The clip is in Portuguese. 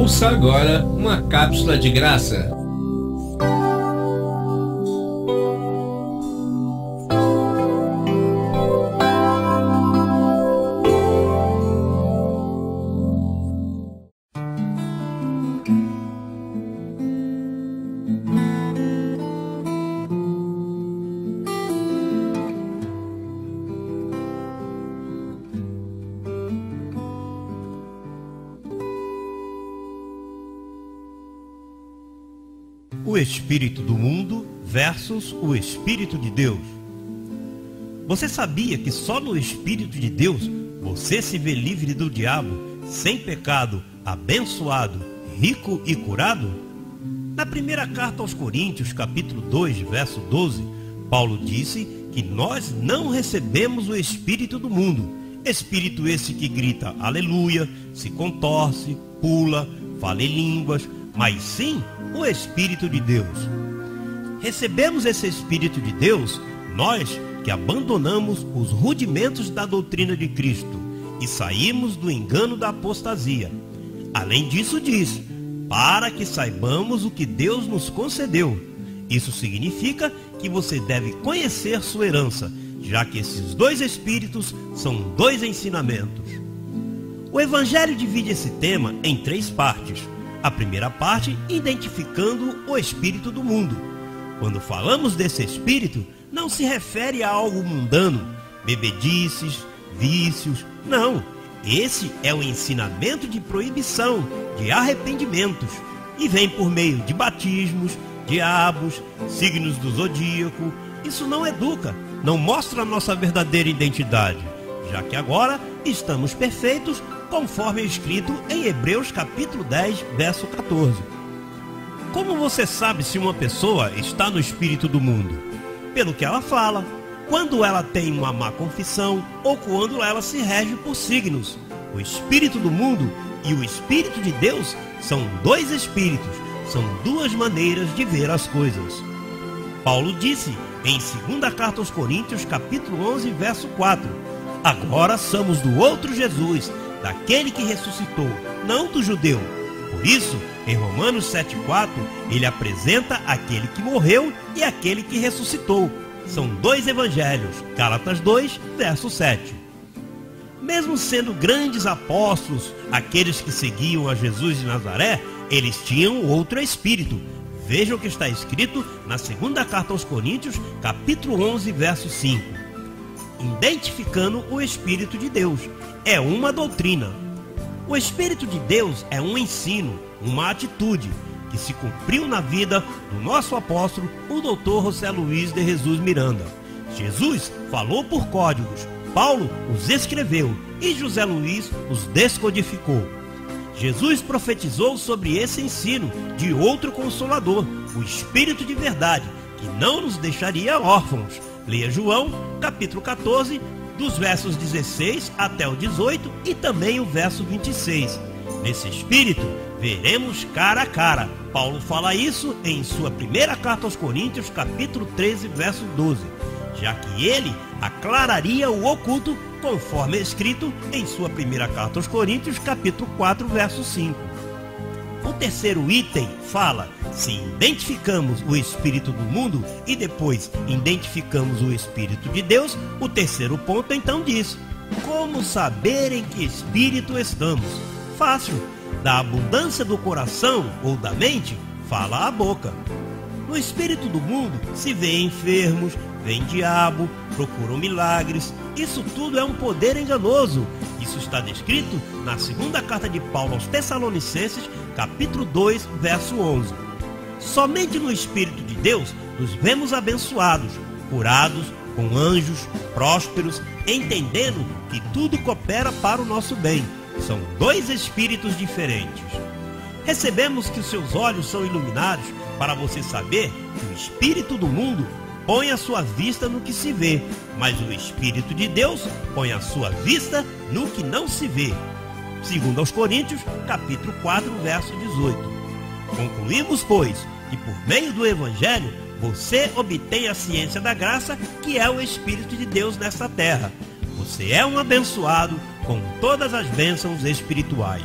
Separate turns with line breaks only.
Ouça agora uma cápsula de graça.
O espírito do mundo versus o espírito de Deus. Você sabia que só no espírito de Deus você se vê livre do diabo, sem pecado, abençoado, rico e curado? Na primeira carta aos Coríntios, capítulo 2, verso 12, Paulo disse que nós não recebemos o espírito do mundo, espírito esse que grita aleluia, se contorce, pula, fala em línguas, mas sim o Espírito de Deus. Recebemos esse Espírito de Deus, nós que abandonamos os rudimentos da doutrina de Cristo e saímos do engano da apostasia. Além disso diz, para que saibamos o que Deus nos concedeu. Isso significa que você deve conhecer sua herança, já que esses dois Espíritos são dois ensinamentos. O Evangelho divide esse tema em 3 partes. A primeira parte, identificando o espírito do mundo. Quando falamos desse espírito, não se refere a algo mundano, bebedices, vícios. Não, esse é o ensinamento de proibição, de arrependimentos, e vem por meio de batismos, diabos, signos do zodíaco. Isso não educa, não mostra a nossa verdadeira identidade, já que agora estamos perfeitos, conforme é escrito em Hebreus capítulo 10, verso 14. Como você sabe se uma pessoa está no espírito do mundo? Pelo que ela fala, quando ela tem uma má confissão ou quando ela se rege por signos. O espírito do mundo e o espírito de Deus são 2 espíritos, são 2 maneiras de ver as coisas. Paulo disse em 2ª carta aos Coríntios capítulo 11, verso 4, agora somos do outro Jesus, daquele que ressuscitou, não do judeu. Por isso, em Romanos 7,4, ele apresenta aquele que morreu e aquele que ressuscitou. São 2 evangelhos, Gálatas 2, verso 7. Mesmo sendo grandes apóstolos, aqueles que seguiam a Jesus de Nazaré, eles tinham outro espírito. Veja o que está escrito na 2ª carta aos Coríntios, capítulo 11, verso 5. Identificando o Espírito de Deus. É uma doutrina. O Espírito de Deus é um ensino, uma atitude que se cumpriu na vida do nosso apóstolo, o Dr. José Luiz de Jesus Miranda. Jesus falou por códigos, Paulo os escreveu e José Luiz os descodificou. Jesus profetizou sobre esse ensino de outro Consolador, o Espírito de verdade, que não nos deixaria órfãos. Leia João, capítulo 14, dos versos 16 até o 18 e também o verso 26. Nesse espírito, veremos cara a cara. Paulo fala isso em sua primeira carta aos Coríntios, capítulo 13, verso 12, já que ele aclararia o oculto, conforme é escrito em sua primeira carta aos Coríntios, capítulo 4, verso 5. O terceiro item fala, se identificamos o espírito do mundo e depois identificamos o espírito de Deus, o terceiro ponto então diz, como saber em que espírito estamos? Fácil, da abundância do coração ou da mente, fala a boca. No espírito do mundo se vê enfermos, vem diabo, procuram milagres, isso tudo é um poder enganoso. Isso está descrito na 2ª carta de Paulo aos Tessalonicenses, capítulo 2, verso 11. Somente no Espírito de Deus nos vemos abençoados, curados, com anjos, prósperos, entendendo que tudo coopera para o nosso bem. São 2 espíritos diferentes. Recebemos que os seus olhos são iluminados para você saber que o espírito do mundo põe a sua vista no que se vê, mas o Espírito de Deus põe a sua vista no que não se vê. 2 aos Coríntios, capítulo 4, verso 18. Concluímos, pois, que por meio do Evangelho, você obtém a ciência da graça, que é o Espírito de Deus nesta terra. Você é um abençoado com todas as bênçãos espirituais.